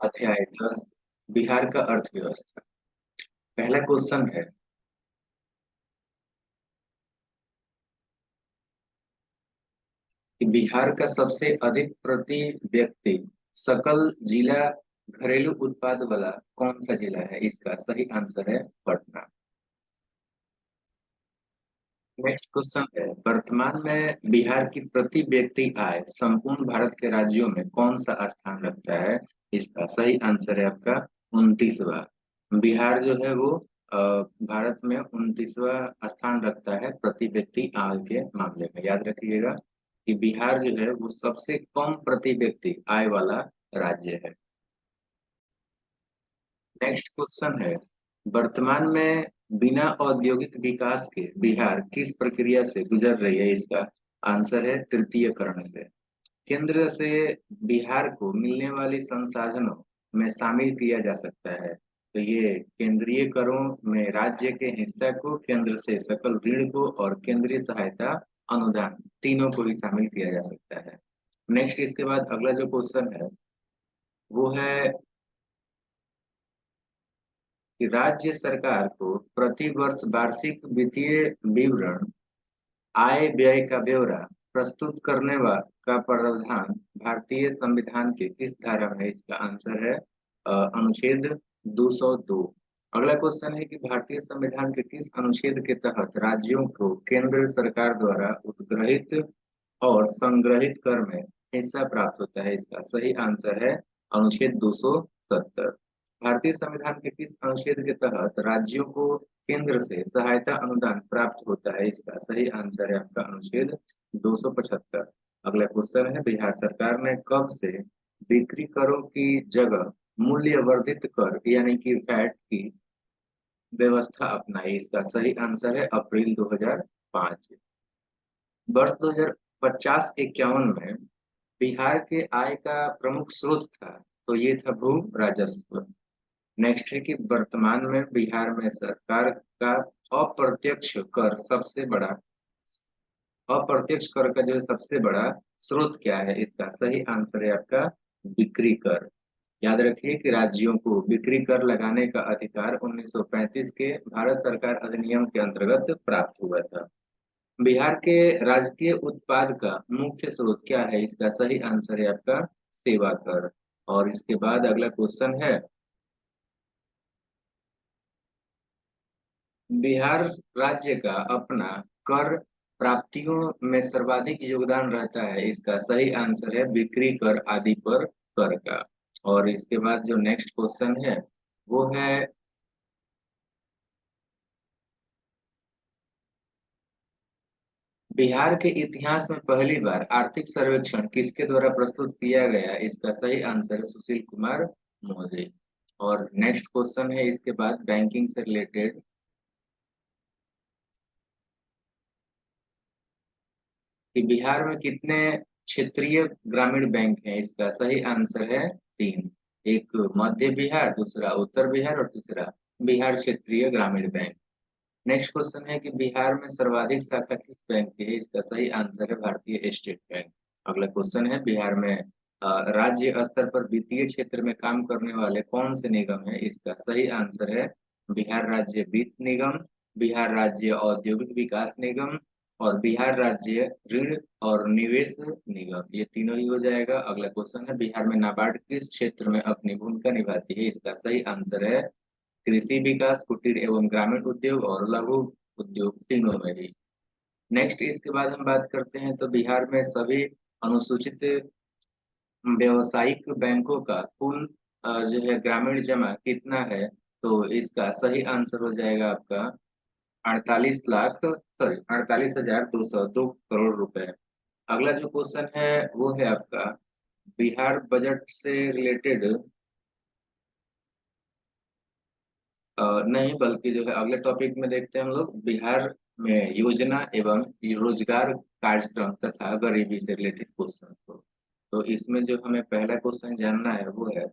अध्याय 10 बिहार का अर्थव्यवस्था। पहला क्वेश्चन है कि बिहार का सबसे अधिक प्रति व्यक्ति सकल जिला घरेलू उत्पाद वाला कौन सा जिला है? इसका सही आंसर है पटना। नेक्स्ट क्वेश्चन है, वर्तमान में बिहार की प्रति व्यक्ति आय संपूर्ण भारत के राज्यों में कौन सा स्थान रखता है? इसका सही आंसर है आपका 29वां। बिहार जो है वो भारत में 29वां स्थान रखता है प्रति व्यक्ति आय के मामले में। याद रखिएगा कि बिहार जो है वो सबसे कम प्रति व्यक्ति आय वाला राज्य है। नेक्स्ट क्वेश्चन है, वर्तमान में बिना औद्योगिक विकास के बिहार किस प्रक्रिया से गुजर रही है? इसका आंसर है तृतीयकरण से। केंद्र से बिहार को मिलने वाली संसाधनों में शामिल किया जा सकता है। तो ये केंद्रीय करों में राज्य के हिस्सा को, केंद्र से सकल ऋण को और केंद्रीय सहायता अनुदान तीनों को ही शामिल किया जा सकता है। नेक्स्ट इसके बाद अगला जो क्वेश्चन है वो है कि राज्य सरकार को प्रति वर्ष वार्षिक वित्तीय विवरण, आय व्यय का ब्यौरा प्रस्तुत करने का प्रावधान भारतीय संविधान के किस धारा में है? इसका आंसर है अनुच्छेद 202। अगला क्वेश्चन है कि भारतीय संविधान के किस अनुच्छेद के तहत राज्यों को केंद्र सरकार द्वारा उद्ग्रहित और संग्रहित कर में हिस्सा प्राप्त होता है? इसका सही आंसर है अनुच्छेद 270। भारतीय संविधान के किस अनुच्छेद के तहत राज्यों को केंद्र से सहायता अनुदान प्राप्त होता है? इसका सही आंसर है आपका अनुच्छेद 275। अगला क्वेश्चन है, बिहार सरकार ने कब से बिक्री करों की जगह मूल्य वर्धित कर यानी कि वैट की व्यवस्था अपनाई? इसका सही आंसर है अप्रैल 2005। वर्ष 2050-51 में बिहार के आय का प्रमुख स्रोत था, तो ये था भू राजस्व। नेक्स्ट है कि वर्तमान में बिहार में सरकार का अप्रत्यक्ष कर सबसे बड़ा अप्रत्यक्ष कर का जो है सबसे बड़ा स्रोत क्या है? इसका सही आंसर है आपका बिक्री कर। याद रखिए कि राज्यों को बिक्री कर लगाने का अधिकार 1935 के भारत सरकार अधिनियम के अंतर्गत प्राप्त हुआ था। बिहार के राजकीय उत्पाद का मुख्य स्रोत क्या है? इसका सही आंसर है आपका सेवा कर। और इसके बाद अगला क्वेश्चन है, बिहार राज्य का अपना कर प्राप्तियों में सर्वाधिक योगदान रहता है? इसका सही आंसर है बिक्री कर आदि पर कर का। और इसके बाद जो नेक्स्ट क्वेश्चन है वो है, बिहार के इतिहास में पहली बार आर्थिक सर्वेक्षण किसके द्वारा प्रस्तुत किया गया? इसका सही आंसर है सुशील कुमार मोदी। और नेक्स्ट क्वेश्चन है इसके बाद बैंकिंग से रिलेटेड कि बिहार में कितने क्षेत्रीय ग्रामीण बैंक हैं? इसका सही आंसर है 3। एक मध्य बिहार, दूसरा उत्तर बिहार और तीसरा बिहार क्षेत्रीय ग्रामीण बैंक। नेक्स्ट क्वेश्चन है कि बिहार में सर्वाधिक शाखा किस बैंक की है? इसका सही आंसर है भारतीय स्टेट बैंक। अगला क्वेश्चन है, बिहार में राज्य स्तर पर वित्तीय क्षेत्र में काम करने वाले कौन से निगम है? इसका सही आंसर है बिहार राज्य वित्त निगम, बिहार राज्य औद्योगिक विकास निगम और बिहार राज्य ऋण और निवेश निगम। ये तीनों ही हो जाएगा। अगला क्वेश्चन है, बिहार में नाबार्ड किस क्षेत्र में अपनी भूमिका निभाती है? इसका सही आंसर है कृषि विकास, कुटीर एवं ग्रामीण उद्योग और लघु उद्योग तीनों में ही। नेक्स्ट इसके बाद हम बात करते हैं तो बिहार में सभी अनुसूचित व्यावसायिक बैंकों का कुल जो है ग्रामीण जमा कितना है? तो इसका सही आंसर हो जाएगा आपका 48,202 करोड़ रुपए। अगला जो क्वेश्चन है वो है आपका बिहार बजट से रिलेटेड नहीं, बल्कि जो है अगले टॉपिक में देखते हैं हम लोग बिहार में योजना एवं रोजगार कार्यक्रम तथा गरीबी से रिलेटेड क्वेश्चन को। तो इसमें जो हमें पहला क्वेश्चन जानना है वो है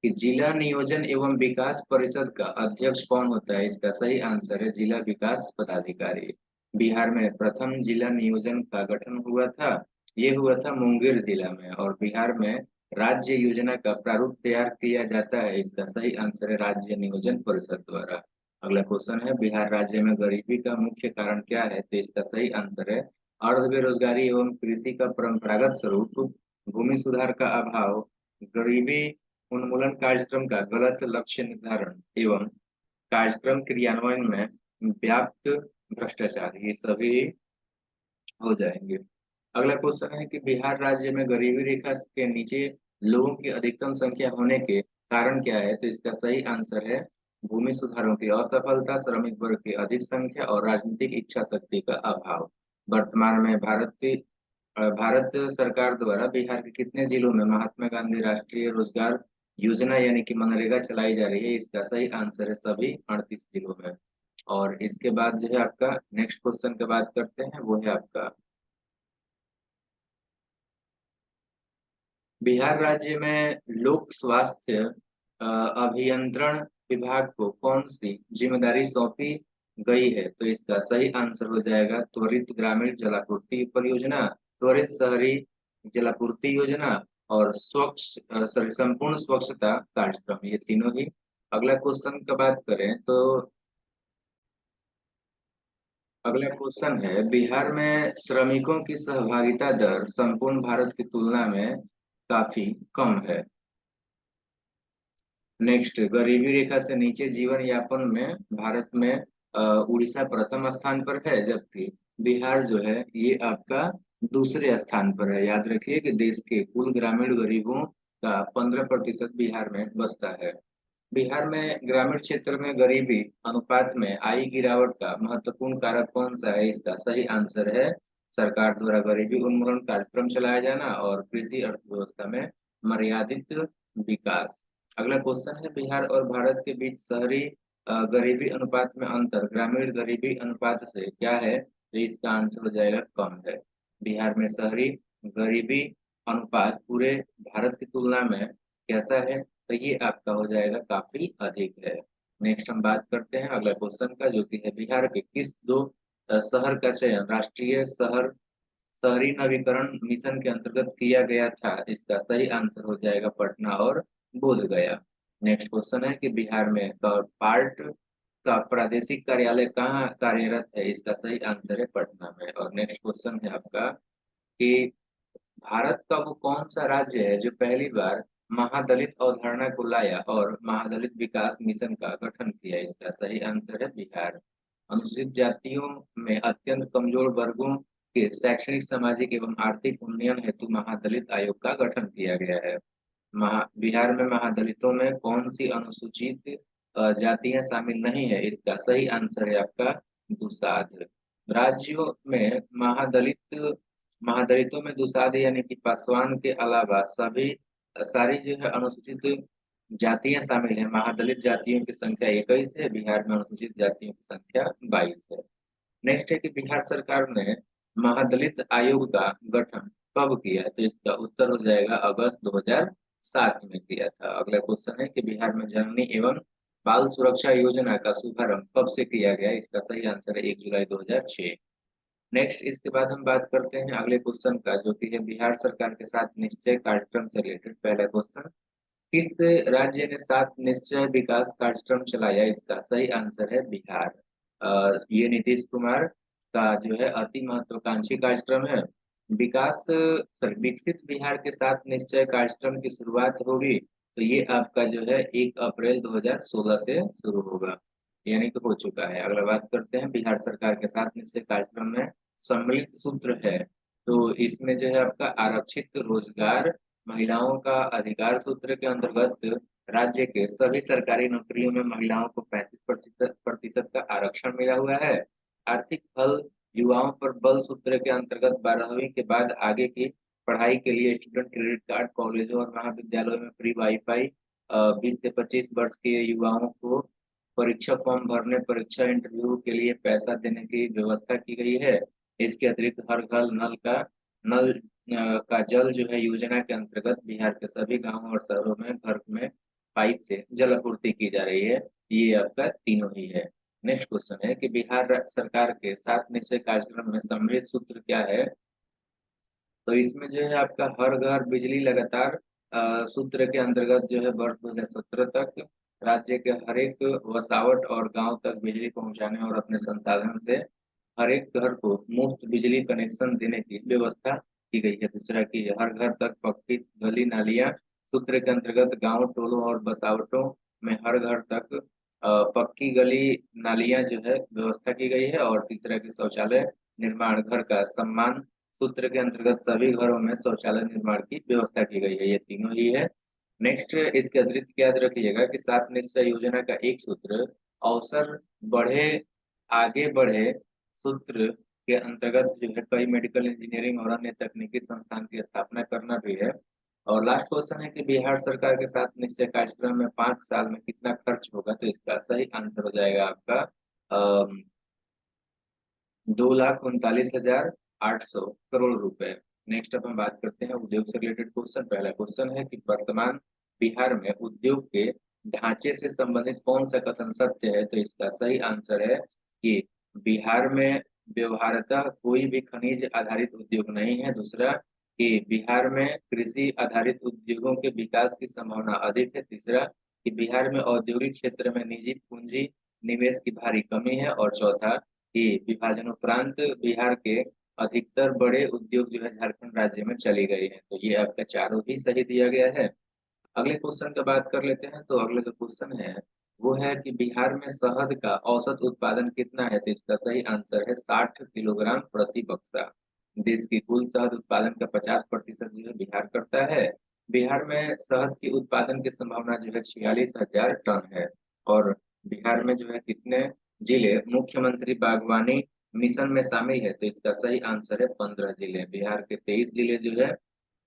कि जिला नियोजन एवं विकास परिषद का अध्यक्ष कौन होता है? इसका सही आंसर है जिला विकास पदाधिकारी। बिहार में प्रथम जिला नियोजन का गठन हुआ था, ये हुआ था मुंगेर जिला में। और बिहार में राज्य योजना का प्रारूप तैयार किया जाता है, इसका सही आंसर है राज्य नियोजन परिषद द्वारा। अगला क्वेश्चन है, बिहार राज्य में गरीबी का मुख्य कारण क्या है? तो इसका सही आंसर है अर्ध बेरोजगारी एवं कृषि का परंपरागत स्वरूप, भूमि सुधार का अभाव, गरीबी उन्मूलन कार्यक्रम का गलत लक्ष्य निर्धारण एवं कार्यक्रम क्रियान्वयन में व्याप्त भ्रष्टाचार, ये सभी हो जाएंगे। अगला क्वेश्चन है कि बिहार राज्य में गरीबी रेखा के नीचे लोगों की अधिकतम संख्या होने के कारण क्या है? तो इसका सही आंसर है भूमि सुधारों की असफलता, श्रमिक वर्ग की अधिक संख्या और राजनीतिक इच्छा शक्ति का अभाव। वर्तमान में भारत सरकार द्वारा बिहार के कितने जिलों में महात्मा गांधी राष्ट्रीय रोजगार योजना यानी कि मनरेगा चलाई जा रही है? इसका सही आंसर है सभी 38 जिलों में। और इसके बाद जो है आपका नेक्स्ट क्वेश्चन की बात करते हैं, वो है आपका बिहार राज्य में लोक स्वास्थ्य अभियंत्रण विभाग को कौन सी जिम्मेदारी सौंपी गई है? तो इसका सही आंसर हो जाएगा त्वरित ग्रामीण जलापूर्ति परियोजना, त्वरित शहरी जलापूर्ति योजना और सॉरी संपूर्ण स्वच्छता कार्यक्रम, ये तीनों ही। अगला क्वेश्चन का बात करें तो अगला क्वेश्चन है, बिहार में श्रमिकों की सहभागिता दर संपूर्ण भारत की तुलना में काफी कम है। नेक्स्ट, गरीबी रेखा से नीचे जीवन यापन में भारत में उड़ीसा प्रथम स्थान पर है, जबकि बिहार जो है ये आपका दूसरे स्थान पर है। याद रखिए कि देश के कुल ग्रामीण गरीबों का 15% बिहार में बसता है। बिहार में ग्रामीण क्षेत्र में गरीबी अनुपात में आई गिरावट का महत्वपूर्ण कारक कौन सा है? इसका सही आंसर है सरकार द्वारा गरीबी उन्मूलन कार्यक्रम चलाया जाना और कृषि अर्थव्यवस्था में मर्यादित विकास। अगला क्वेश्चन है, बिहार और भारत के बीच शहरी गरीबी अनुपात में अंतर ग्रामीण गरीबी अनुपात से क्या है? तो इसका आंसर हो जाएगा कम है। बिहार में शहरी गरीबी अनुपात पूरे भारत की तुलना में कैसा है? तो ये आपका हो जाएगा काफी अधिक है। नेक्स्ट हम बात करते हैं अगला क्वेश्चन का, जो कि है बिहार के किस दो शहर का चयन राष्ट्रीय शहरी नवीकरण मिशन के अंतर्गत किया गया था? इसका सही आंसर हो जाएगा पटना और बोध गया। नेक्स्ट क्वेश्चन है कि बिहार में पार्ट का प्रादेशिक कार्यालय कहाँ कार्यरत है? इसका सही आंसर है पटना में। और नेक्स्ट क्वेश्चन है आपका कि भारत का वो कौन सा राज्य है जो पहली बार महादलित अवधारणा को लाया और महादलित विकास मिशन का गठन किया? इसका सही आंसर है बिहार। अनुसूचित जातियों में अत्यंत कमजोर वर्गों के शैक्षणिक, सामाजिक एवं आर्थिक उन्नयन हेतु महादलित आयोग का गठन किया गया है। बिहार में महादलितों में कौन सी अनुसूचित जातियां शामिल नहीं है? इसका सही आंसर है आपका दुसाध। राज्यों में महादलितों में दुसाध यानी कि पासवान के अलावा सभी सारी जो है अनुसूचित जातियां शामिल है। महादलित जातियों की संख्या 21 है, बिहार में अनुसूचित जातियों की संख्या 22 है। नेक्स्ट है कि बिहार सरकार ने महादलित आयोग का गठन कब किया? तो इसका उत्तर हो जाएगा अगस्त 2007 में किया था। अगला क्वेश्चन है कि बिहार में जननी एवं बाल सुरक्षा योजना का शुभारंभ कब से किया गया? इसका सही आंसर है 1 जुलाई 2006। नेक्स्ट इसके बाद हम बात करते हैं अगले क्वेश्चन का, जो कि है बिहार सरकार के साथ निश्चय कार्यक्रम से रिलेटेड। पहला क्वेश्चन, किस राज्य ने सात निश्चय विकास कार्यक्रम चलाया? इसका सही आंसर है बिहार। ये नीतीश कुमार का जो है अति महत्वाकांक्षी कार्यक्रम है। विकसित बिहार के साथ निश्चय कार्यक्रम की शुरुआत होगी, तो ये आपका जो है 1 अप्रैल 2016 से शुरू होगा, यानी कि हो चुका है। अगला बात करते हैं बिहार सरकार के साथ निश्चय कार्यक्रम में सम्मिलित सूत्र है, तो इसमें जो है आपका आरक्षित रोजगार, महिलाओं का अधिकार सूत्र के अंतर्गत राज्य के सभी सरकारी नौकरियों में महिलाओं को 35% का आरक्षण मिला हुआ है। आर्थिक फल युवाओं पर बल सूत्र के अंतर्गत 12वीं के बाद आगे की पढ़ाई के लिए स्टूडेंट क्रेडिट कार्ड, कॉलेजों और महाविद्यालयों में फ्री वाईफाई, 20 से 25 वर्ष के युवाओं को परीक्षा फॉर्म भरने, परीक्षा इंटरव्यू के लिए पैसा देने की व्यवस्था की गई है। इसके अतिरिक्त हर घर नल का जल जो है योजना के अंतर्गत बिहार के सभी गांवों और शहरों में घर में पाइप से जल आपूर्ति की जा रही है। ये आपका तीनों ही है। नेक्स्ट क्वेश्चन है कि बिहार सरकार के 7 निश्चय कार्यक्रम में सम्मिलित सूत्र क्या है। तो इसमें जो है आपका हर घर बिजली लगातार सूत्र के अंतर्गत जो है वर्ष 2017 तक राज्य के हर एक वसावट और गांव तक बिजली पहुंचाने और अपने संसाधन से हर एक घर को मुफ्त बिजली कनेक्शन देने की व्यवस्था की गई है। दूसरा कि हर घर तक पक्की गली नालियां सूत्र के अंतर्गत गांव टोलों और बसावटों में हर घर तक पक्की गली नालियां जो है व्यवस्था की गई है। और तीसरा कि शौचालय निर्माण घर का सम्मान सूत्र के अंतर्गत सभी घरों में शौचालय निर्माण की व्यवस्था की गई है। ये तीनों ही है। नेक्स्ट इसके अतिरिक्त याद रखिएगा कि 7 निश्चय योजना का एक सूत्र अवसर बढ़े आगे बढ़े सूत्र के अंतर्गत जो है कई मेडिकल इंजीनियरिंग और अन्य तकनीकी संस्थान की स्थापना करना भी है। और लास्ट क्वेश्चन है कि बिहार सरकार के 7 निश्चय कार्यक्रम में 5 साल में कितना खर्च होगा। तो इसका सही आंसर हो जाएगा आपका 2,39,800 करोड़ रुपए। नेक्स्ट अब हम बात करते हैं उद्योग से रिलेटेड क्वेश्चन। पहला क्वेश्चन है कि वर्तमान बिहार में उद्योग के ढांचे से संबंधित कौन सा कथन सत्य है। तो इसका सही आंसर है कि बिहार में व्यवहारतः कोई भी खनिज आधारित उद्योग नहीं है। दूसरा कि बिहार में कृषि आधारित उद्योगों के विकास की संभावना अधिक है। तीसरा कि बिहार में औद्योगिक क्षेत्र में निजी पूंजी निवेश की भारी कमी है। और चौथा कि विभाजन उपरांत बिहार के अधिकतर बड़े उद्योग जो है झारखंड राज्य में चली गई है। तो ये आपका चारों ही सही दिया गया है। अगले क्वेश्चन का बात कर लेते हैं। तो अगले जो क्वेश्चन है वो है कि बिहार में शहद का औसत उत्पादन कितना है। तो इसका सही आंसर है 60 किलोग्राम प्रति बक्सा। देश की कुल शहद उत्पादन का 50% जो है बिहार करता है। बिहार में शहद की उत्पादन की संभावना जो है 46,000 टन है। और बिहार में जो है कितने जिले मुख्यमंत्री बागवानी मिशन में शामिल है। तो इसका सही आंसर है 15 जिले। बिहार के 23 जिले जो है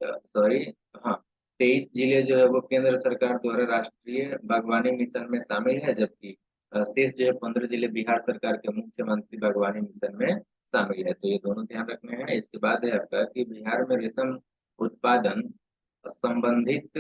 सॉरी हाँ 23 जिले जो है वो केंद्र सरकार द्वारा राष्ट्रीय बागवानी मिशन में शामिल है। जबकि शेष जो है 15 जिले बिहार सरकार के मुख्यमंत्री बागवानी मिशन में शामिल है। तो ये दोनों ध्यान रखने हैं। इसके बाद है आपका कि बिहार में रेशम उत्पादन संबंधित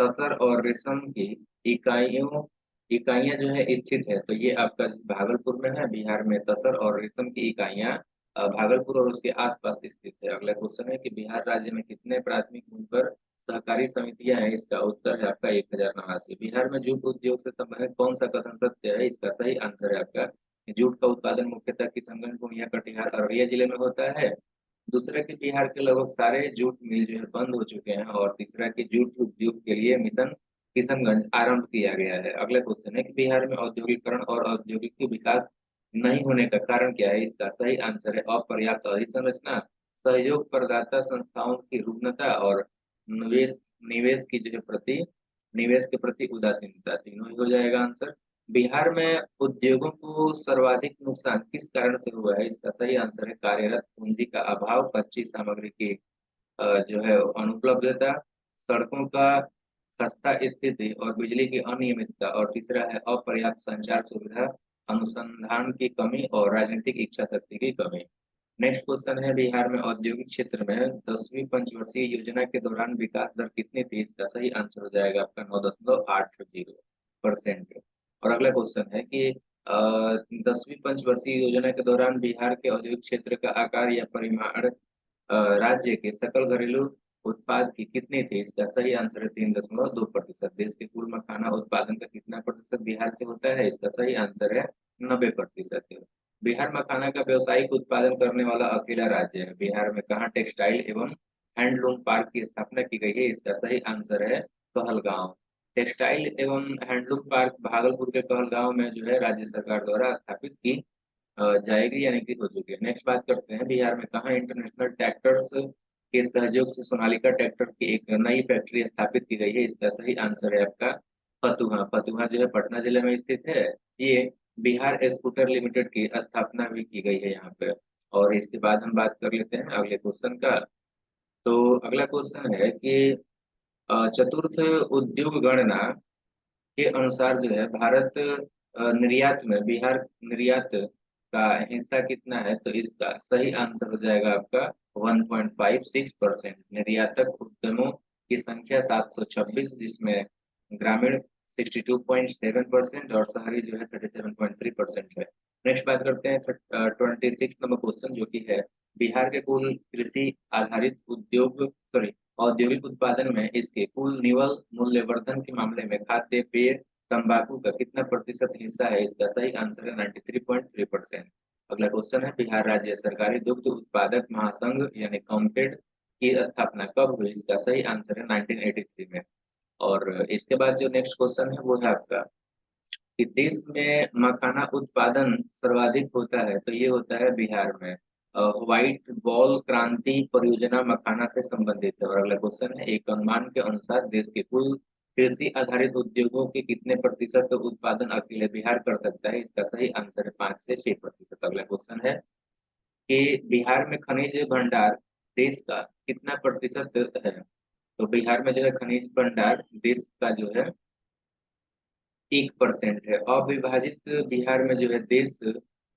तसर और रेशम की इकाइयों इकाइयां जो है स्थित है। तो ये आपका भागलपुर में है। बिहार में तसर और रेशम की इकाइयां भागलपुर और उसके आसपास स्थित है। अगला क्वेश्चन है कि बिहार राज्य में कितने प्राथमिक बुनकर सहकारी समितियां हैं। इसका उत्तर है आपका 1,089। बिहार में जूट उद्योग से संबंधित कौन सा कथन सत्य है। इसका सही आंसर है आपका जूट का उत्पादन मुख्यतः किशनगंज पूर्णिया कटिहार अररिया जिले में होता है। दूसरा कि बिहार के लगभग सारे जूट मिल जो है बंद हो चुके हैं। और तीसरा कि जूट उद्योग के लिए मिशन किशनगंज आरंभ किया गया है। अगला क्वेश्चन है कि बिहार में औद्योगिकरण और औद्योगिक विकास नहीं होने का कारण क्या है। इसका सही आंसर है अपर्याप्त अधोसंरचना सहयोग प्रदाता संस्थाओं की रुग्णता और निवेश निवेश की जो है प्रति निवेश के प्रति उदासीनता। तीनों ही हो जाएगा आंसर। बिहार में उद्योगों को सर्वाधिक नुकसान किस कारण से हुआ है। इसका सही आंसर है कार्यरत पूंजी का अभाव कच्ची सामग्री की जो है अनुपलब्धता सड़कों का खस्ता स्थिति और बिजली की अनियमितता। और तीसरा है अपर्याप्त संचार सुविधा अनुसंधान की कमी और राजनीतिक इच्छा शक्ति की कमी। नेक्स्ट क्वेश्चन है बिहार में औद्योगिक क्षेत्र में 10वीं पंचवर्षीय योजना के दौरान विकास दर कितनी थी। इसका सही आंसर हो जाएगा आपका 9,80%। और अगला क्वेश्चन है कि 10वीं पंचवर्षीय योजना के दौरान बिहार के औद्योगिक क्षेत्र का आकार या परिमाण राज्य के सकल घरेलू उत्पाद की कितनी थी। इसका सही आंसर है 3,2%। देश के कुल मखाना उत्पादन का कितना प्रतिशत बिहार से होता है। इसका सही आंसर है 90%। बिहार मखाना का व्यावसायिक उत्पादन करने वाला अकेला राज्य है। बिहार में कहाँ टेक्सटाइल एवं हैंडलूम पार्क की स्थापना की गई है। इसका सही आंसर है कहलगांव। टेक्सटाइल एवं हैंडलूम पार्क भागलपुर के कहलगांव में जो है राज्य सरकार द्वारा स्थापित की जाएगी यानी कि हो चुकी है। नेक्स्ट बात करते हैं बिहार में कहाँ इंटरनेशनल ट्रैक्टर्स के सहयोग से सोनालिका ट्रैक्टर की एक नई फैक्ट्री स्थापित की गई है। इसका सही आंसर है आपका फतुहा। फतुहा जो है पटना जिले में स्थित है। ये बिहार स्कूटर लिमिटेड की स्थापना भी की गई है यहाँ पे। और इसके बाद हम बात कर लेते हैं अगले क्वेश्चन का। तो अगला क्वेश्चन है कि चतुर्थ उद्योग गणना के अनुसार जो है भारत निर्यात में बिहार निर्यात का हिस्सा कितना है। तो इसका सही आंसर हो जाएगा आपका 1.56%। निर्यातक उद्यमों की संख्या 726 जिसमें ग्रामीण 62.7% और शहरी जो है 37.3% है। नेक्स्ट बात करते हैं 26 नंबर क्वेश्चन, जो कि है बिहार के कुल कृषि आधारित औद्योगिक उत्पादन में इसके कुल निवल मूल्यवर्धन के मामले में खाद्य पेय तंबाकू का कितना प्रतिशत हिस्सा है? इसका सही आंसर है 93.3%। अगला क्वेश्चन है बिहार राज्य सरकारी दुग्ध उत्पादक महासंघ यानी कॉम्फेड की स्थापना कब हुई? इसका सही आंसर है 1983 में। और इसके बाद जो नेक्स्ट क्वेश्चन है वो है आपका कि देश में मखाना उत्पादन सर्वाधिक होता है, तो ये होता है बिहार में। व्हाइट बॉल क्रांति परियोजना मखाना से संबंधित है। और अगला क्वेश्चन है एक अनुमान के अनुसार देश के कुल कृषि आधारित उद्योगों के कितने प्रतिशत उत्पादन अकेले बिहार कर सकता है? इसका सही आंसर है 5 से 6%। अगला क्वेश्चन है कि बिहार में खनिज भंडार देश का कितना प्रतिशत है? तो बिहार में जो है खनिज भंडार देश का जो है 1% है। अविभाजित बिहार में जो है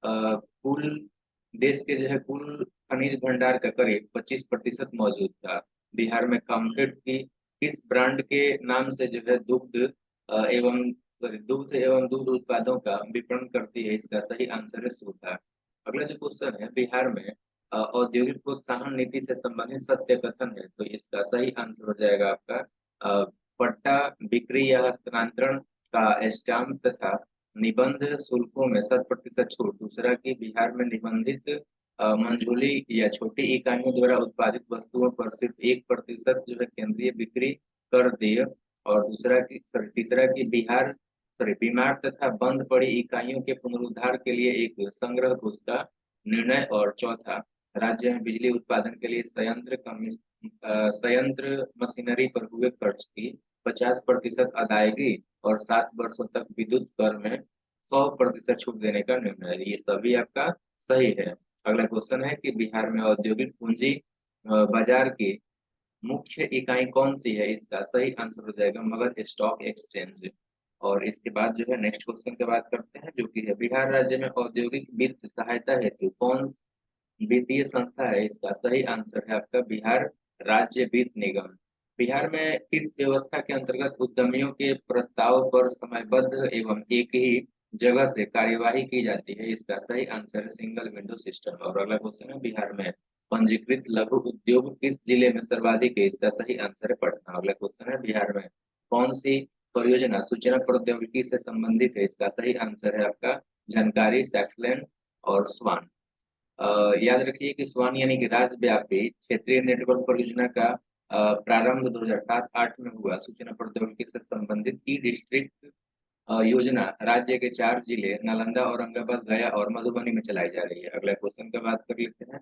कुल देश के जो है कुल खनिज भंडार का करीब 25% मौजूद था। बिहार में कॉम्फेड की किस ब्रांड के नाम से जो है दुग्ध एवं दूध उत्पादों का विपणन करती है? इसका सही आंसर है सुधा। अगला जो क्वेश्चन है बिहार में औद्योगिक प्रोत्साहन नीति से संबंधित सत्य कथन है, तो इसका सही आंसर हो जाएगा आपका पट्टा बिक्री या हस्तांतरण का स्टाम्प तथा निबंध शुल्कों में 100% छूट। दूसरा कि बिहार में निबंधित मंझोली या छोटी इकाइयों द्वारा उत्पादित वस्तुओं पर सिर्फ 1% जो है केंद्रीय बिक्री कर देय। और तीसरा कि बीमार तथा बंद पड़ी इकाइयों के पुनरुद्धार के लिए एक संग्रह कोष का निर्णय। और चौथा राज्य में बिजली उत्पादन के लिए संयंत्र मशीनरी पर हुए खर्च की 50% अदायगी और 7 वर्षों तक विद्युत कर में 100% छूट देने का निर्णय है। ये सभी आपका सही है। अगला क्वेश्चन है कि बिहार में औद्योगिक पूंजी बाजार की मुख्य इकाई कौन सी है? इसका सही आंसर हो जाएगा मगध स्टॉक एक्सचेंज। और इसके बाद जो है नेक्स्ट क्वेश्चन की बात करते हैं, जो कि है बिहार राज्य में औद्योगिक वित्त सहायता हेतु कौन वित्तीय संस्था है? इसका सही आंसर है आपका बिहार राज्य वित्त निगम। बिहार में किस व्यवस्था के अंतर्गत उद्यमियों के प्रस्ताव पर समयबद्ध एवं एक ही जगह से कार्यवाही की जाती है? इसका सही आंसर है सिंगल विंडो सिस्टम। और अगला क्वेश्चन है बिहार में पंजीकृत लघु उद्योग किस जिले में सर्वाधिक है? इसका सही आंसर है पटना। अगला क्वेश्चन है बिहार में कौन सी परियोजना सूचना प्रौद्योगिकी से संबंधित है? इसका सही आंसर है आपका जानकारी सैक्सलैंड और स्वान। याद रखिए कि स्वान यानी कि राज्यव्यापी क्षेत्रीय नेटवर्क परियोजना का प्रारंभ 2007-8 में हुआ। सूचना प्रौद्योगिकी से संबंधित ई डिस्ट्रिक्ट योजना राज्य के 4 जिले नालंदा, औरंगाबाद, गया और मधुबनी में चलाई जा रही है। अगला क्वेश्चन का बात कर लेते हैं।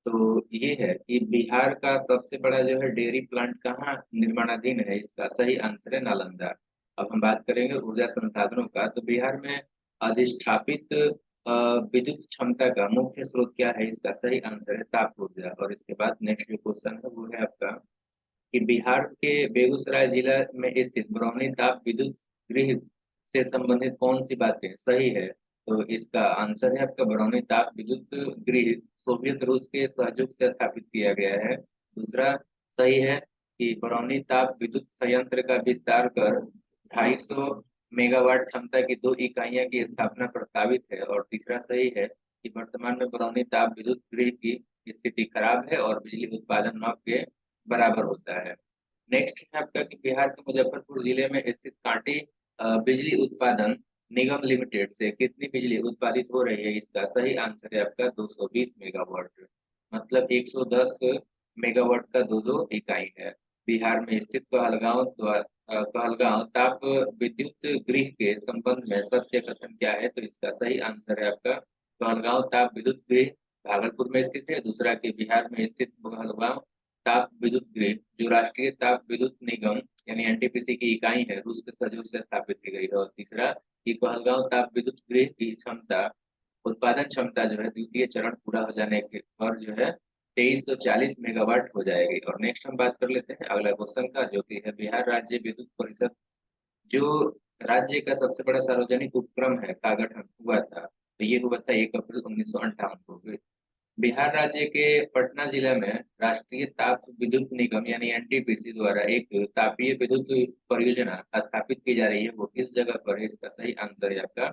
तो ये है कि बिहार का सबसे बड़ा जो है डेयरी प्लांट कहाँ निर्माणाधीन है? इसका सही आंसर है नालंदा। अब हम बात करेंगे ऊर्जा संसाधनों का, तो बिहार में अधिष्ठापित विद्युत क्षमता का मुख्य स्रोत क्या है? इसका सही आंसर है ताप ऊर्जा। और इसके बाद नेक्स्ट जो क्वेश्चन है वो है आपका कि बिहार के बेगूसराय जिला में स्थित बरौनी ताप विद्युत गृह से संबंधित कौन सी बातें सही है? तो इसका आंसर है आपका बरौनी ताप विद्युत गृह सोवियत रूस के सहयोग से स्थापित किया गया है। दूसरा सही है कि बरौनी ताप विद्युत संयंत्र का विस्तार कर 250 मेगावाट क्षमता की 2 इकाइयां की स्थापना प्रस्तावित है। और तीसरा सही है कि वर्तमान में बरौनी ताप विद्युत गृह की स्थिति खराब है और बिजली उत्पादन 9 के बराबर होता है। नेक्स्ट है आपका कि बिहार के मुजफ्फरपुर जिले में स्थित कांटी बिजली उत्पादन निगम लिमिटेड से कितनी बिजली उत्पादित हो रही है? इसका सही आंसर है आपका 220 मेगावाट। मतलब 110 मेगावाट का दो इकाई है। बिहार में स्थित कहलगांव ताप विद्युत गृह के संबंध में सत्य कथन क्या है? तो इसका सही आंसर है आपका कहलगांव ताप विद्युत गृह भागलपुर में स्थित है। दूसरा कि बिहार में स्थित कहलगांव ताप विद्युत ग्रिड जो राष्ट्रीय ताप विद्युत निगम यानी एनटीपीसी की इकाई है, रूस के सहयोग से स्थापित की गई है। और तीसरा कि कहलगांव ताप विद्युत गृह की उत्पादन क्षमता जो है द्वितीय चरण पूरा हो जाने के पर जो है 2340 मेगावाट हो जाएगी। और नेक्स्ट हम बात कर लेते हैं अगला क्वेश्चन का, जो कि है बिहार राज्य विद्युत परिषद जो राज्य का सबसे बड़ा सार्वजनिक उपक्रम है का गठन हुआ था, तो ये हुआ था 1 अप्रैल 1958 को। बिहार राज्य के पटना जिला में राष्ट्रीय ताप विद्युत निगम यानी एनटीपीसी द्वारा एक तापीय विद्युत परियोजना स्थापित की जा रही है। वो किस जगह पर है? इसका सही आंसर है आपका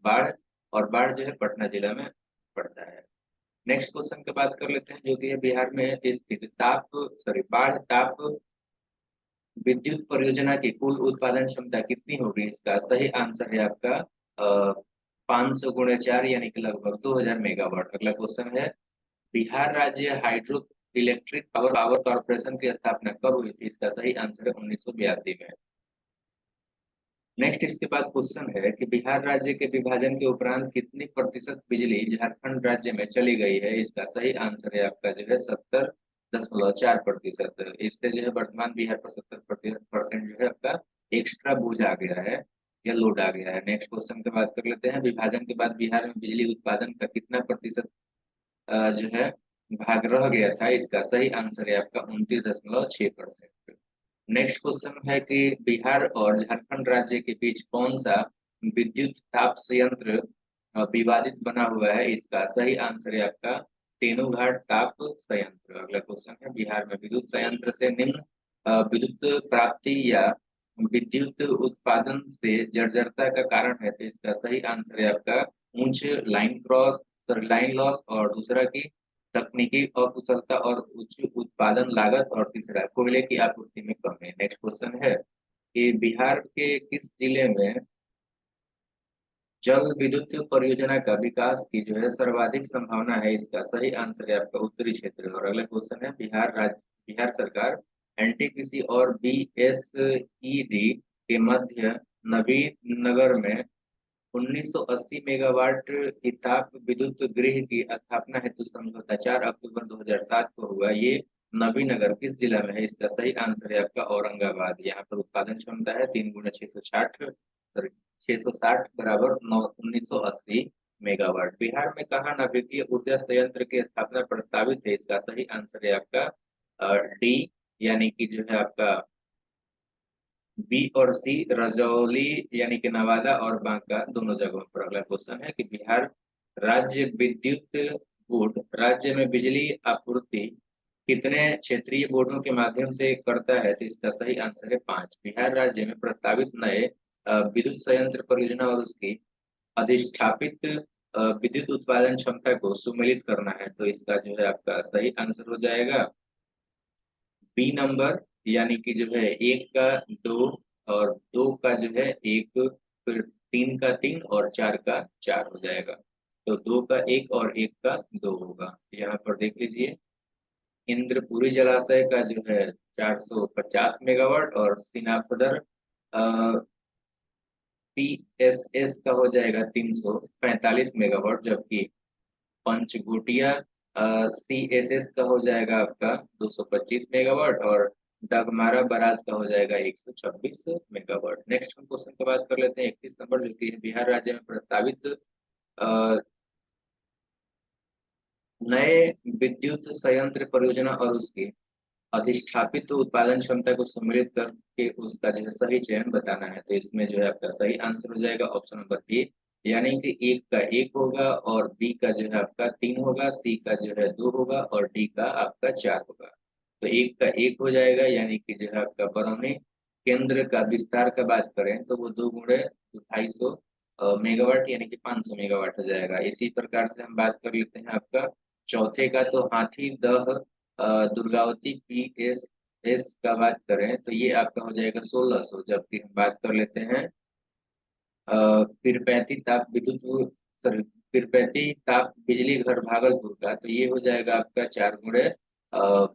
बाढ़। और बाढ़ जो है पटना जिला में पड़ता है। नेक्स्ट क्वेश्चन की बात कर लेते हैं, जो कि है बिहार में स्थित बाढ़ ताप विद्युत परियोजना की कुल उत्पादन क्षमता कितनी होगी? इसका सही आंसर है आपका 500 × 4 यानी कि लगभग 2000 मेगावाट। अगला क्वेश्चन है, बिहार राज्य हाइड्रो इलेक्ट्रिक पावर कॉर्पोरेशन की स्थापना कब हुई थी? इसका सही आंसर है 1982 में। नेक्स्ट इसके बाद क्वेश्चन है कि बिहार राज्य के विभाजन के उपरांत कितनी प्रतिशत बिजली झारखंड राज्य में चली गई है? इसका सही आंसर है आपका जो है 70.4%। इससे जो है वर्तमान बिहार पर 70% जो है आपका एक्स्ट्रा बोझ आ गया है या लोड आ गया है। नेक्स्ट क्वेश्चन की बात कर लेते हैं, विभाजन के बाद बिहार में बिजली उत्पादन का कितना प्रतिशत जो है भाग रह गया था? इसका सही आंसर है आपका 29.6%। नेक्स्ट क्वेश्चन है कि बिहार और झारखंड राज्य के बीच कौन सा विद्युत ताप संयंत्र विवादित बना हुआ है? इसका सही आंसर है आपका तेनूघाट ताप संयंत्र। अगला क्वेश्चन है, बिहार में विद्युत संयंत्र से निम्न विद्युत प्राप्ति या विद्युत उत्पादन से जर्जरता का कारण है? तो इसका सही आंसर है आपका उच्च लाइन लॉस, और दूसरा की तकनीकी अकुशलता और उच्च उत्पादन लागत, और तीसरा कोयले की आपूर्ति में कमी। नेक्स्ट क्वेश्चन है कि बिहार के किस जिले में जल विद्युत परियोजना का विकास की जो है सर्वाधिक संभावना है? इसका सही आंसर है आपका उत्तरी क्षेत्र। और अगला क्वेश्चन है, बिहार सरकार एनटीपीसी और बीएसईडी के मध्य नवीन नगर में 1980 मेगावाट की ताप विद्युत गृह की स्थापना हेतु समझौता 4 अक्टूबर 2007 को हुआ। ये नवीनगर किस जिला में है? इसका सही आंसर है आपका औरंगाबाद। यहाँ पर उत्पादन क्षमता है 3 × 660, सॉरी 660 बराबर 1980 मेगावाट। बिहार में कहाँ नाभिकीय ऊर्जा संयंत्र की स्थापना प्रस्तावित है? इसका सही आंसर है आपका डी, यानी कि जो है आपका बी और सी, रजौली यानी कि नवादा और बांका दोनों जगहों पर। अगला क्वेश्चन है कि बिहार राज्य विद्युत बोर्ड राज्य में बिजली आपूर्ति कितने क्षेत्रीय बोर्डों के माध्यम से करता है? तो इसका सही आंसर है 5। बिहार राज्य में प्रस्तावित नए विद्युत संयंत्र परियोजना और उसकी अधिष्ठापित विद्युत उत्पादन क्षमता को सुमेलित करना है। तो इसका जो है आपका सही आंसर हो जाएगा बी नंबर, यानी कि जो है एक का दो, और दो का जो है एक, फिर तीन का तीन और चार का चार हो जाएगा। तो दो का एक और एक का दो होगा। यहाँ पर देख लीजिए, इंद्रपुरी जलाशय का जो है 450 मेगावाट, और सीनाफदर पीएसएस का हो जाएगा 345 मेगावाट, जबकि पंचगुटिया सीएसएस का हो जाएगा आपका 225 मेगावाट, और डगमारा बराज का हो जाएगा 126 मेगावाट। नेक्स्ट हम क्वेश्चन की बात कर लेते हैं 31 नंबर, जो कि बिहार राज्य में प्रस्तावित अ, नए विद्युत संयंत्र परियोजना और उसकी अधिष्ठापित उत्पादन क्षमता को सम्मिलित करके उसका जो है सही चयन बताना है। तो इसमें जो है आपका सही आंसर हो जाएगा ऑप्शन नंबर ए, यानी कि एक का एक होगा, और बी का जो है आपका तीन होगा, सी का जो है दो होगा, और डी का आपका चार होगा। तो एक का एक हो जाएगा, यानी कि जो है आपका बरौनी केंद्र का विस्तार का बात करें तो वो 2 × 250 मेगावाट यानी कि 500 मेगावाट हो जाएगा। इसी प्रकार से हम बात कर लेते हैं आपका चौथे का, तो हाथी दह दुर्गावती पीएसएस का बात करें तो ये आपका हो जाएगा 1600। जबकि हम बात कर लेते हैं पीरपैंती ताप विद्युत, सॉरी पीरपैंती ताप बिजली घर भागलपुर का, तो ये हो जाएगा आपका 4 ×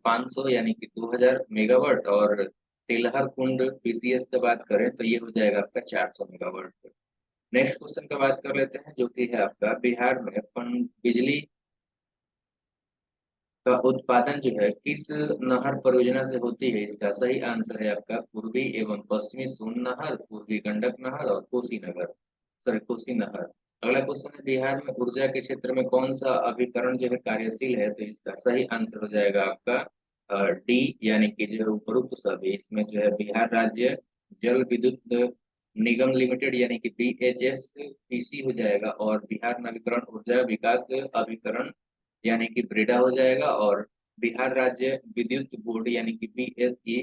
500 यानी कि 2000 मेगावाट। और तिलहर कुंड पीसीएस का बात करें तो ये हो जाएगा आपका 400 मेगावाट। नेक्स्ट क्वेश्चन का बात कर लेते हैं, जो कि है आपका बिहार में बिजली का उत्पादन जो है किस नहर परियोजना से होती है? इसका सही आंसर है आपका पूर्वी एवं पश्चिमी सोन नहर, पूर्वी गंडक नहर, और कोसी नगर, सॉरी कोसी नहर। अगला क्वेश्चन है, बिहार में ऊर्जा के क्षेत्र में कौन सा अभिकरण जो है कार्यशील है? तो इसका सही आंसर हो जाएगा आपका डी, यानी कि जो है उपरोक्त सभी। इसमें जो है बिहार राज्य जल विद्युत निगम लिमिटेड यानी कि बीएचएसपीसी हो जाएगा, और बिहार नवीकरण ऊर्जा विकास अभिकरण यानी कि ब्रेडा हो जाएगा, और बिहार राज्य विद्युत बोर्ड यानी कि बीएसई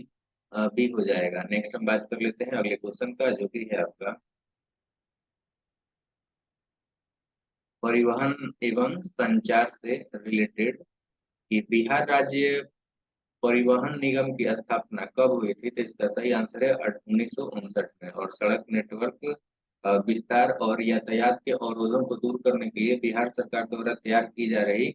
भी हो जाएगा। नेक्स्ट हम बात कर लेते हैं अगले क्वेश्चन का, जो कि है आपका परिवहन एवं संचार से रिलेटेड, कि बिहार राज्य परिवहन निगम की स्थापना कब हुई थी? तो इसका सही आंसर है 1959 में। और सड़क नेटवर्क विस्तार और यातायात के अवरोधों को दूर करने के लिए बिहार सरकार द्वारा तैयार की जा रही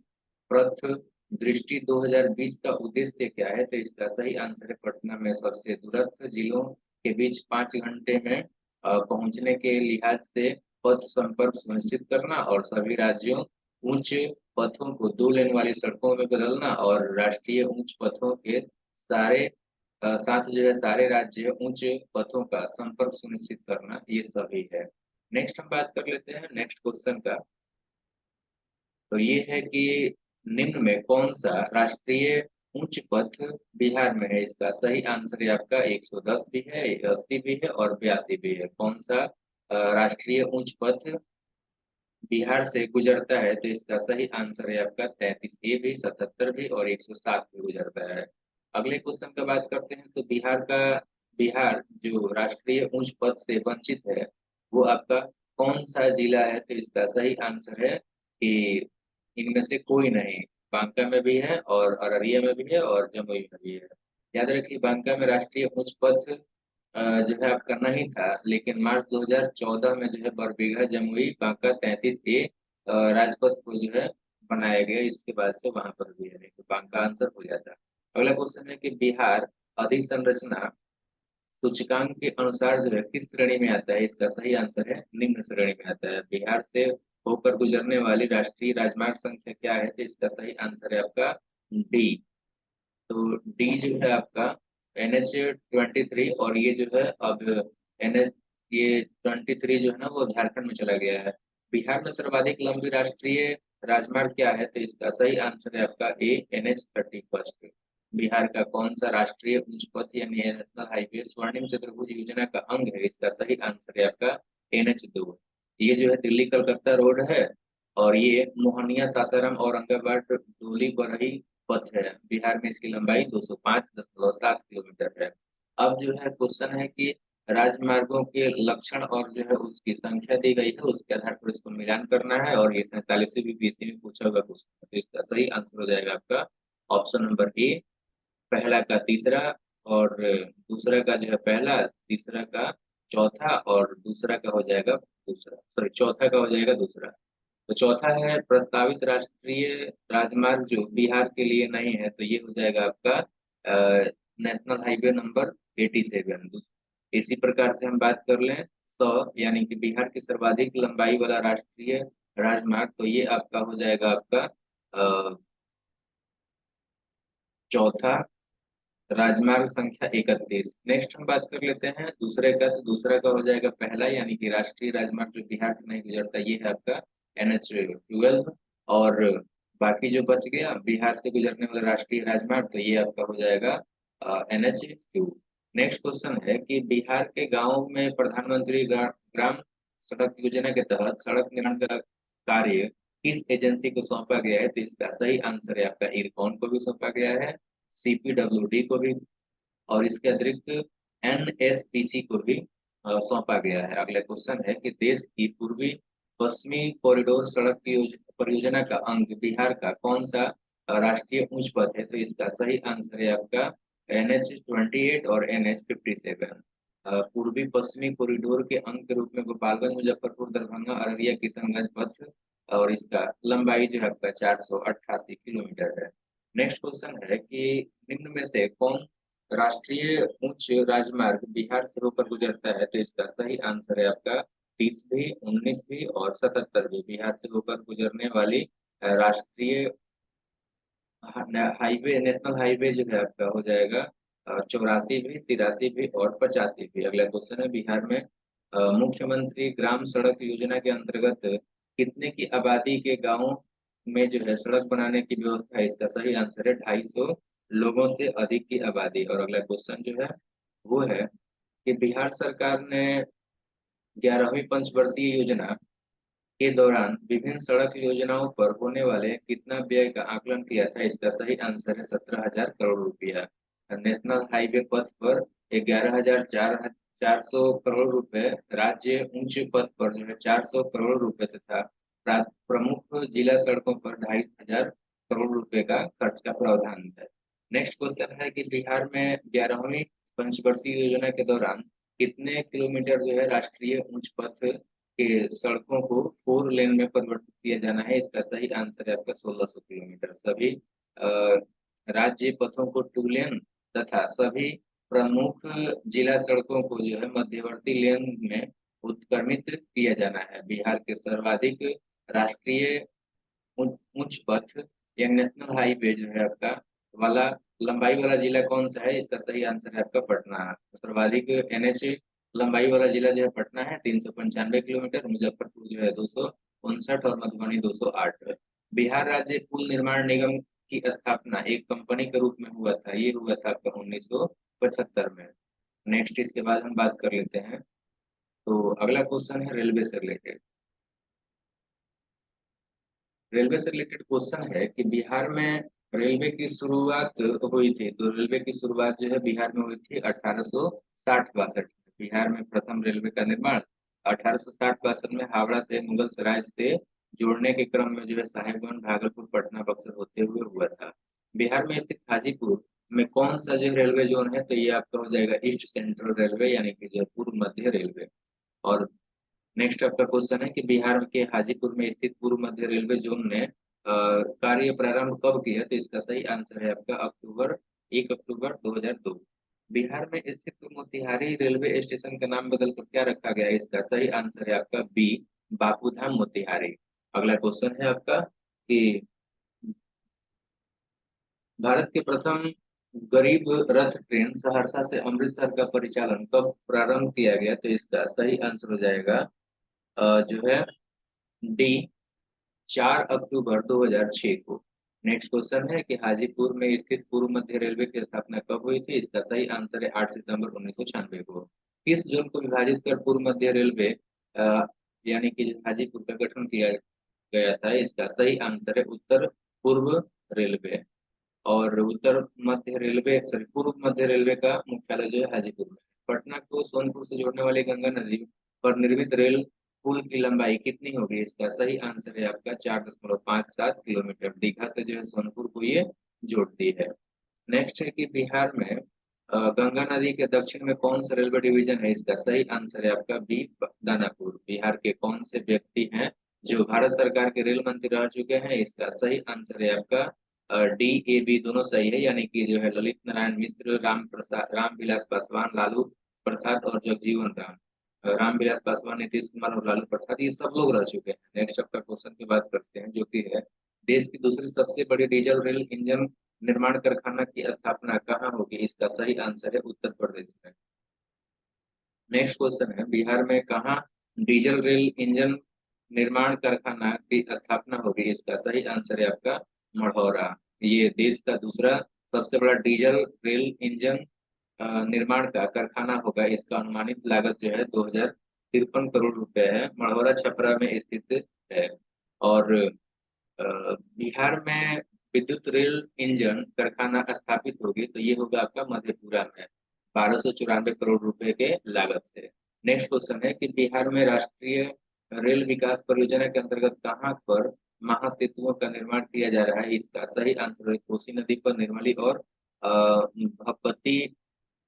पथ दृष्टि 2020 का उद्देश्य क्या है? तो इसका सही आंसर है पटना में सबसे दूरस्थ जिलों के बीच 5 घंटे में पहुंचने के लिहाज से पथ संपर्क सुनिश्चित करना, और सभी राज्यों उच्च पथों को 2 लेन वाली सड़कों में बदलना, और राष्ट्रीय उच्च पथों के साथ जो है सारे राज्य उच्च पथों का संपर्क सुनिश्चित करना, ये सभी है। नेक्स्ट हम बात कर लेते हैं नेक्स्ट क्वेश्चन का। तो ये है कि निम्न में कौन सा राष्ट्रीय उच्च पथ बिहार में है? इसका सही आंसर है आपका 110 भी है, 80 भी है और 82 भी है। कौन सा राष्ट्रीय उच्च पथ बिहार से गुजरता है? तो इसका सही आंसर है आपका 33A भी, 77 भी और 107 भी गुजरता है। अगले क्वेश्चन का बात करते हैं। तो बिहार जो राष्ट्रीय उच्च पथ से वंचित है, वो आपका कौन सा जिला है? तो इसका सही आंसर है कि इनमें से कोई नहीं। बांका में भी है और अररिया में भी है और जमुई में भी है। याद रखिए, बांका में राष्ट्रीय उच्च पथ जो है आपका नहीं था, लेकिन मार्च 2014 में जो है बरबीघा जमुई बांका 33A राजपथ को जो है बनाया गया। इसके बाद से वहां पर भी है, नहीं तो बांका आंसर हो जाता। अगला क्वेश्चन है कि बिहार अधिसंरचना सूचकांक के अनुसार जो है किस श्रेणी में आता है? इसका सही आंसर है निम्न श्रेणी में आता है। बिहार से होकर गुजरने वाली राष्ट्रीय राजमार्ग संख्या क्या है? तो इसका सही आंसर है आपका डी। तो डी जो है आपका NH 23, और ये जो है अब NH ये 23 जो है ना वो झारखंड में चला गया है। बिहार में सर्वाधिक लंबी राष्ट्रीय राजमार्ग क्या है? तो इसका सही आंसर है आपका ए NH 31। बिहार का कौन सा राष्ट्रीय उच्च पथ यानी नेशनल हाईवे स्वर्णिम चतुर्भुज योजना का अंग है? इसका सही आंसर है आपका NH 2। ये जो है दिल्ली कलकत्ता रोड है, और ये मोहनिया सासाराम औरंगाबाद डोली बरही पथ है। बिहार में इसकी लंबाई 205.7 किलोमीटर है। अब जो है क्वेश्चन है कि राजमार्गों के लक्षण और जो है उसकी संख्या दी गई है, उसके आधार पर इसको मिलान करना है, और ये 47वीं बीसी में पूछा हुआ क्वेश्चन है। तो इसका सही आंसर हो जाएगा आपका ऑप्शन नंबर ए, पहला का तीसरा, और दूसरा का जो है पहला, तीसरा का चौथा, और दूसरा का हो जाएगा दूसरा, सॉरी चौथा का हो जाएगा दूसरा। तो चौथा है प्रस्तावित राष्ट्रीय राजमार्ग जो बिहार के लिए नहीं है, तो ये हो जाएगा आपका नेशनल हाईवे नंबर 87। इसी प्रकार से हम बात कर लें 100, यानी कि बिहार की सर्वाधिक लंबाई वाला राष्ट्रीय राजमार्ग, तो ये आपका हो जाएगा आपका चौथा राजमार्ग संख्या 31। नेक्स्ट हम बात कर लेते हैं दूसरे का। तो दूसरा का हो जाएगा पहला, यानी कि राष्ट्रीय राजमार्ग जो बिहार से नहीं गुजरता, ये है आपका NH 12। और बाकी जो बच गया बिहार से गुजरने वाला राष्ट्रीय राजमार्ग, तो ये आपका हो जाएगा NH 2। नेक्स्ट क्वेश्चन है कि बिहार के गाँव में प्रधानमंत्री ग्राम सड़क योजना के तहत सड़क निर्माण का कार्य किस एजेंसी को सौंपा गया है? तो इसका सही आंसर है आपका इरकॉन को भी सौंपा गया है, CPWD को भी, और इसके अतिरिक्त NSPC को भी सौंपा गया है। अगला क्वेश्चन है कि देश की पूर्वी पश्चिमी कॉरिडोर सड़क परियोजना का अंग बिहार का कौन सा राष्ट्रीय उच्च पथ है? तो इसका सही आंसर है आपका NH 28 और NH 57। पूर्वी पश्चिमी कॉरिडोर के अंग के रूप में गोपालगंज, मुजफ्फरपुर, दरभंगा, अररिया, किशनगंज पथ, और इसका लंबाई जो है आपका 488 किलोमीटर है। नेक्स्ट क्वेश्चन है कि निम्न में से कौन राष्ट्रीय उच्च राजमार्ग बिहार से होकर गुजरता है? तो इसका सही आंसर है आपका 30 भी, 19 भी और 77 भी। बिहार से होकर गुजरने वाली राष्ट्रीय हाईवे नेशनल हाईवे जो है आपका हो जाएगा 84 भी, 83 भी और 85 भी। अगला क्वेश्चन है बिहार में मुख्यमंत्री ग्राम सड़क योजना के अंतर्गत कितने की आबादी के गांवों में जो है सड़क बनाने की व्यवस्था है? इसका सही आंसर है 250 लोगों से अधिक की आबादी। और अगला क्वेश्चन जो है वो है कि बिहार सरकार ने 11वीं पंचवर्षीय योजना के दौरान विभिन्न सड़क योजनाओं पर होने वाले कितना व्यय का आकलन किया था? इसका सही आंसर है 17,000 करोड़ रुपया। नेशनल हाईवे पथ पर 11,400 करोड़ रुपए, राज्य उच्च पथ पर जो है 400 करोड़ रुपए तथा प्रमुख जिला सड़कों पर 2,500 करोड़ रुपए का खर्च का प्रावधान है। नेक्स्ट क्वेश्चन है कि बिहार में 11वीं पंचवर्षीय योजना के दौरान कितने किलोमीटर जो है राष्ट्रीय उच्च पथ के सड़कों को 4 लेन में परिवर्तित किया जाना है? इसका सही आंसर है आपका 1600 किलोमीटर। सभी राज्य पथों को 2 लेन तथा सभी प्रमुख जिला सड़कों को जो है मध्यवर्ती लेन में उत्क्रमित किया जाना है। बिहार के सर्वाधिक राष्ट्रीय उच्च पथ या नेशनल हाईवे जो है आपका वाला लंबाई वाला जिला कौन सा है? इसका सही आंसर है आपका पटना। सर्वाधिक एनएच लंबाई वाला जिला जो है पटना है, 395 किलोमीटर। मुजफ्फरपुर जो है 259 और मधुबनी 208। बिहार राज्य पुल निर्माण निगम की स्थापना एक कंपनी के रूप में हुआ था, ये हुआ था आपका 1975 में। नेक्स्ट इसके बाद हम बात कर लेते हैं। तो अगला क्वेश्चन है रेलवे से रिलेटेड। रेलवे से रिलेटेड क्वेश्चन है कि बिहार में रेलवे की शुरुआत हुई थी, तो रेलवे की शुरुआत जो है बिहार में हुई थी 1860-62। बिहार में प्रथम रेलवे का निर्माण 1860-62 में हावड़ा से मुगल सराय से जोड़ने के क्रम में जो है साहेबगंज, भागलपुर, पटना, बक्सर होते हुए हुआ था। बिहार में स्थित हाजीपुर में कौन सा जो रेलवे जोन है? तो ये आपका हो जाएगा ईस्ट सेंट्रल रेलवे, यानी कि जो पूर्व मध्य रेलवे। और नेक्स्ट आपका क्वेश्चन है कि बिहार के हाजीपुर में स्थित पूर्व मध्य रेलवे जोन ने कार्य प्रारंभ कब किया? तो इसका सही आंसर है आपका 1 अक्टूबर 2002। बिहार में स्थित मोतिहारी रेलवे स्टेशन का नाम बदलकर क्या रखा गया है? इसका सही आंसर है आपका बी, बापूधाम मोतिहारी। अगला क्वेश्चन है आपका कि भारत के प्रथम गरीब रथ ट्रेन सहरसा से अमृतसर का परिचालन कब प्रारंभ किया गया? तो इसका सही आंसर हो जाएगा जो है डी, 4 अक्टूबर 2006 को। नेक्स्ट क्वेश्चन है कि हाजीपुर में स्थित पूर्व मध्य रेलवे की स्थापना कब हुई थी? इसका सही आंसर है 8 सितंबर 1996 को। किस जोन को विभाजित कर पूर्व मध्य रेलवे यानी कि हाजीपुर का गठन किया गया था? इसका सही आंसर है उत्तर पूर्व रेलवे। और उत्तर मध्य रेलवे सॉरी पूर्व मध्य रेलवे का मुख्यालय जो है हाजीपुर में। पटना को सोनपुर से जोड़ने वाली गंगा नदी पर निर्मित रेल पुल की लंबाई कितनी होगी? इसका सही आंसर है आपका 4.57 किलोमीटर। दीघा से जो है सोनपुर को ये जोड़ती है। नेक्स्ट है कि बिहार में गंगा नदी के दक्षिण में कौन सा रेलवे डिवीजन है? इसका सही आंसर है आपका बी, दानापुर। बिहार के कौन से व्यक्ति हैं जो भारत सरकार के रेल मंत्री रह चुके हैं? इसका सही आंसर है आपका डी, ए, बी दोनों सही है, यानी कि जो है ललित नारायण मिश्र, रामविलास पासवान, लालू प्रसाद और जगजीवन राम। रामविलास पासवान, नीतीश कुमार और लालू प्रसाद ये सब लोग रह चुके हैं। नेक्स्ट आपका क्वेश्चन की बात करते हैं जो कि है देश की दूसरी सबसे बड़ी डीजल रेल इंजन निर्माण कारखाना की स्थापना कहाँ होगी? इसका सही आंसर है उत्तर प्रदेश में। नेक्स्ट क्वेश्चन है बिहार में कहाँ डीजल रेल इंजन निर्माण कारखाना की स्थापना होगी? इसका सही आंसर है आपका मढ़ौरा। ये देश का दूसरा सबसे बड़ा डीजल रेल इंजन निर्माण का कारखाना होगा। इसका अनुमानित लागत जो है 2053 करोड़ रुपए है। मढ़ौरा छपरा में स्थित है। और बिहार में विद्युत रेल इंजन कारखाना स्थापित होगी, तो ये होगा आपका मधेपुरा में 1294 करोड़ रुपए के लागत से। नेक्स्ट क्वेश्चन है कि बिहार में राष्ट्रीय रेल विकास परियोजना के अंतर्गत कहाँ पर महासेतुओं का निर्माण किया जा रहा है? इसका सही आंसर है कोसी नदी पर निर्मली और भगवती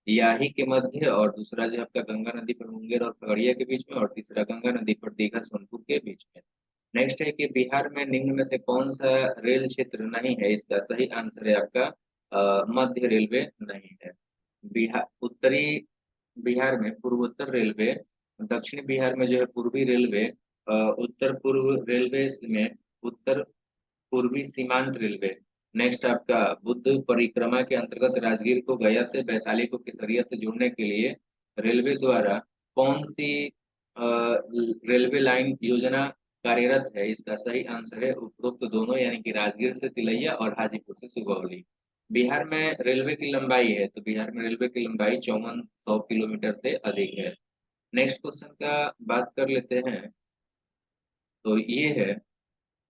याही के मध्य, और दूसरा जो आपका गंगा नदी पर मुंगेर और खगड़िया के बीच में, और तीसरा गंगा नदी पर दीघा सोनपुर के बीच में। नेक्स्ट है कि बिहार में निम्न में से कौन सा रेल क्षेत्र नहीं है? इसका सही आंसर है आपका मध्य रेलवे नहीं है। बिहार उत्तरी बिहार में पूर्वोत्तर रेलवे, दक्षिण बिहार में जो है पूर्वी रेलवे, उत्तर पूर्व रेलवे में उत्तर पूर्वी सीमांत रेलवे। नेक्स्ट आपका बुद्ध परिक्रमा के अंतर्गत राजगीर को गया से, वैशाली को केसरिया से जोड़ने के लिए रेलवे द्वारा कौन सी रेलवे लाइन योजना कार्यरत है? इसका सही आंसर है उपरोक्त दोनों, यानी कि राजगीर से तिलैया और हाजीपुर से सुगौली। बिहार में रेलवे की लंबाई है, तो बिहार में रेलवे की लंबाई 5400 किलोमीटर से अधिक है। नेक्स्ट क्वेश्चन का बात कर लेते हैं तो ये है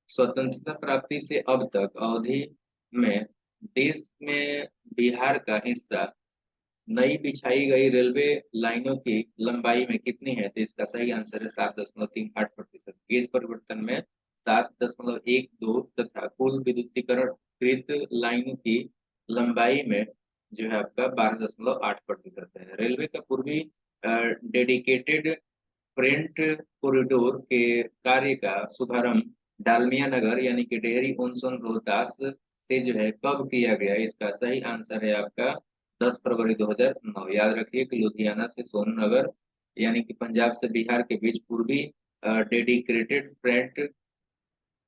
स्वतंत्रता प्राप्ति से अब तक अवधि में देश में बिहार का हिस्सा नई बिछाई गई रेलवे लाइनों की लंबाई में कितनी है? तो इसका सही आंसर है 7.38%। गेज परिवर्तन में 7.12 तथा कुल विद्युतीकरणकृत लाइनों की लंबाई में जो है आपका 12.8% है। रेलवे का पूर्वी डेडिकेटेड फ्रेट कॉरिडोर के कार्य का शुभारंभ डालमिया नगर यानी कि डेहरी ऑन रोहतास से जो है कब किया गया? इसका सही आंसर है आपका 10 फरवरी 2009। याद रखिए कि लुधियाना से सोननगर यानी कि पंजाब से बिहार के बीच पूर्वी डेडिकेटेड फ्रेट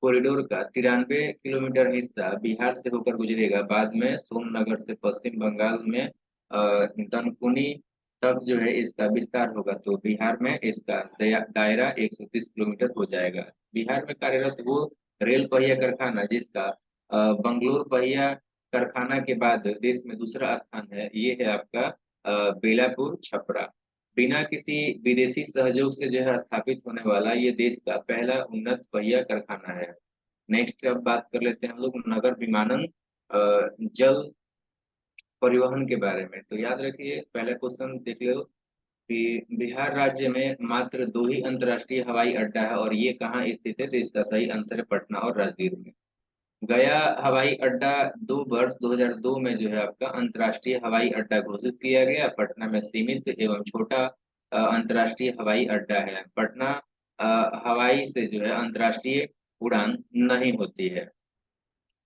कॉरिडोर का 93 किलोमीटर हिस्सा बिहार से होकर गुजरेगा। बाद में सोननगर से पश्चिम बंगाल में दनकुनी तक जो है इसका विस्तार होगा। तो बिहार में इसका दायरा 130 किलोमीटर हो जाएगा। बिहार में कार्यरत वो रेल पहिया कारखाना जिसका बंगलोर पहिया कारखाना के बाद देश में दूसरा स्थान है, ये है आपका बेलापुर छपरा। बिना किसी विदेशी सहयोग से जो है स्थापित होने वाला ये देश का पहला उन्नत पहिया कारखाना है। नेक्स्ट अब बात कर लेते हैं हम लोग नगर विमानन जल परिवहन के बारे में। तो याद रखिए पहला क्वेश्चन देख लो कि बिहार राज्य में मात्र 2 ही अंतर्राष्ट्रीय हवाई अड्डा है और ये कहाँ स्थित है? तो इसका सही आंसर है पटना और राजगीर में। गया हवाई अड्डा 2002 में जो है आपका अंतर्राष्ट्रीय हवाई अड्डा घोषित किया गया। पटना में सीमित एवं छोटा अंतर्राष्ट्रीय हवाई अड्डा है। पटना हवाई से जो है अंतर्राष्ट्रीय उड़ान नहीं होती है।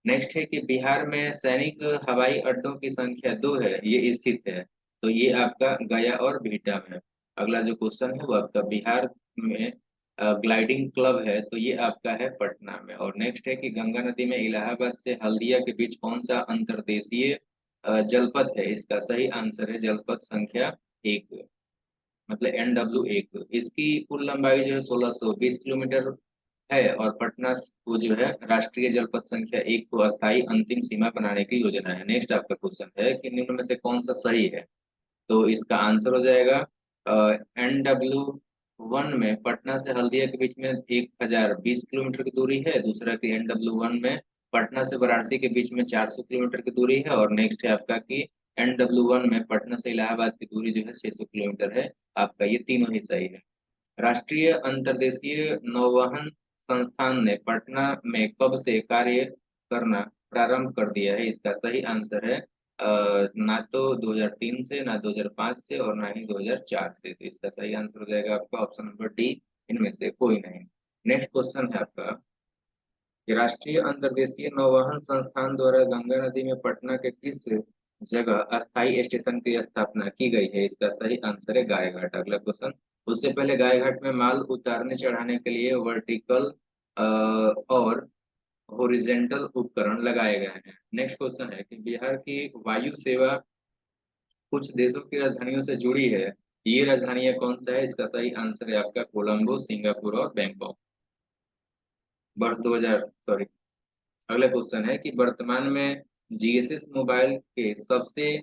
नेक्स्ट है कि बिहार में सैनिक हवाई अड्डों की संख्या 2 है, ये स्थित है। तो ये आपका गया और बिहटा में। अगला जो क्वेश्चन है वो आपका बिहार में ग्लाइडिंग क्लब है, तो ये आपका है पटना में। और नेक्स्ट है कि गंगा नदी में इलाहाबाद से हल्दिया के बीच कौन सा अंतर्देशीय जलपथ है? इसका सही आंसर है जलपथ संख्या 1, मतलब NW1। इसकी कुल लंबाई जो है 1620 किलोमीटर है और पटना को जो है राष्ट्रीय जलपथ संख्या 1 को अस्थायी अंतिम सीमा बनाने की योजना है। नेक्स्ट आपका क्वेश्चन है कि निम्न में से कौन सा सही है? तो इसका आंसर हो जाएगा NW1 में पटना से हल्दिया के बीच में 1020 किलोमीटर की दूरी है। दूसरा कि NW1 में पटना से वाराणसी के बीच में 400 किलोमीटर की दूरी है। और नेक्स्ट है आपका कि NW1 में पटना से इलाहाबाद की दूरी जो है 600 किलोमीटर है। आपका ये तीनों ही सही है। राष्ट्रीय अंतर्देशीय नौवहन संस्थान ने पटना में कब से कार्य करना प्रारंभ कर दिया है? इसका सही आंसर है ना तो 2003 से, ना 2005 से और ना ही 2004 से। तो इसका सही आंसर हो जाएगा आपका ऑप्शन नंबर डी, इनमें से कोई नहीं। नेक्स्ट क्वेश्चन है आपका कि राष्ट्रीय अंतर्देशीय नौवहन संस्थान द्वारा गंगा नदी में पटना के किस जगह अस्थायी स्टेशन की स्थापना की गई है? इसका सही आंसर है गायघाट। अगला क्वेश्चन, उससे पहले गायघाट में माल उतारने चढ़ाने के लिए वर्टिकल और हॉरिजेंटल उपकरण लगाए गए हैं। नेक्स्ट क्वेश्चन है कि बिहार की वायु सेवा कुछ देशों की राजधानियों से जुड़ी है, ये राजधानियां कौन सा है? इसका सही आंसर है आपका कोलंबो, सिंगापुर और बैंकॉक। वर्ष 2000 सॉरी। अगला क्वेश्चन है कि वर्तमान में जीएसएस मोबाइल के सबसे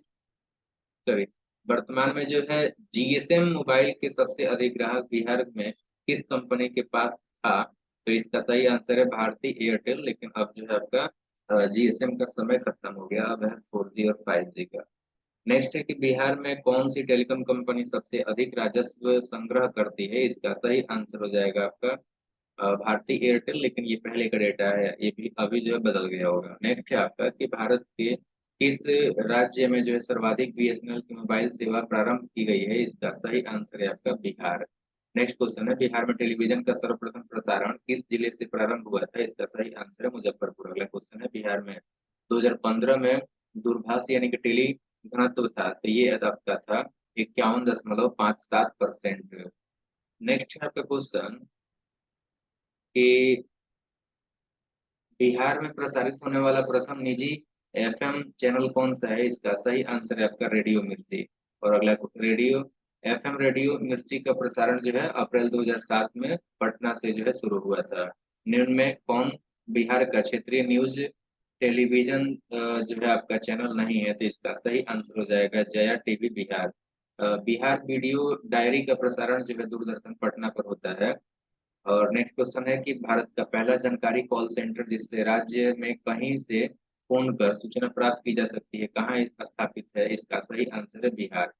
सॉरी वर्तमान में जो है जीएसएम मोबाइल के सबसे अधिक ग्राहक बिहार में किस कंपनी के पास था? तो इसका सही आंसर है भारती एयरटेल। लेकिन अब जो है आपका जीएसएम का समय खत्म हो गया, अब है 4G और 5G का। नेक्स्ट है कि बिहार में कौन सी टेलीकॉम कंपनी सबसे अधिक राजस्व संग्रह करती है? इसका सही आंसर हो जाएगा आपका भारती एयरटेल। लेकिन ये पहले का डेटा है, ये भी अभी जो है बदल गया होगा। नेक्स्ट है आपका कि भारत के किस राज्य में जो है सर्वाधिक बीएसएनएल की मोबाइल सेवा प्रारंभ की गई है? इसका सही आंसर है आपका बिहार। नेक्स्ट क्वेश्चन है बिहार में टेलीविजन का सर्वप्रथम प्रसारण किस जिले से प्रारंभ हुआ था? इसका सही आंसर है मुजफ्फरपुर। अगला क्वेश्चन है बिहार में 2015 में दूरभाष यानी कि टेली घनत्व था, तो ये आपका था 51.57%। नेक्स्ट है आपका क्वेश्चन कि बिहार में प्रसारित होने वाला प्रथम निजी एफएम चैनल कौन सा है? इसका सही आंसर है आपका रेडियो मिर्ची। और अगला रेडियो एफएम रेडियो मिर्ची का प्रसारण जो है अप्रैल 2007 में पटना से जो है शुरू हुआ था। निम्न में कौन बिहार का क्षेत्रीय न्यूज टेलीविजन जो है आपका चैनल नहीं है? तो इसका सही आंसर हो जाएगा Jaya TV Bihar. Bihar video diary का प्रसारण जो है दूरदर्शन पटना पर होता है। और नेक्स्ट क्वेश्चन है कि भारत का पहला जानकारी कॉल सेंटर जिससे राज्य में कहीं से फोन कर सूचना प्राप्त की जा सकती है, कहाँ स्थापित है? इसका सही आंसर है बिहार।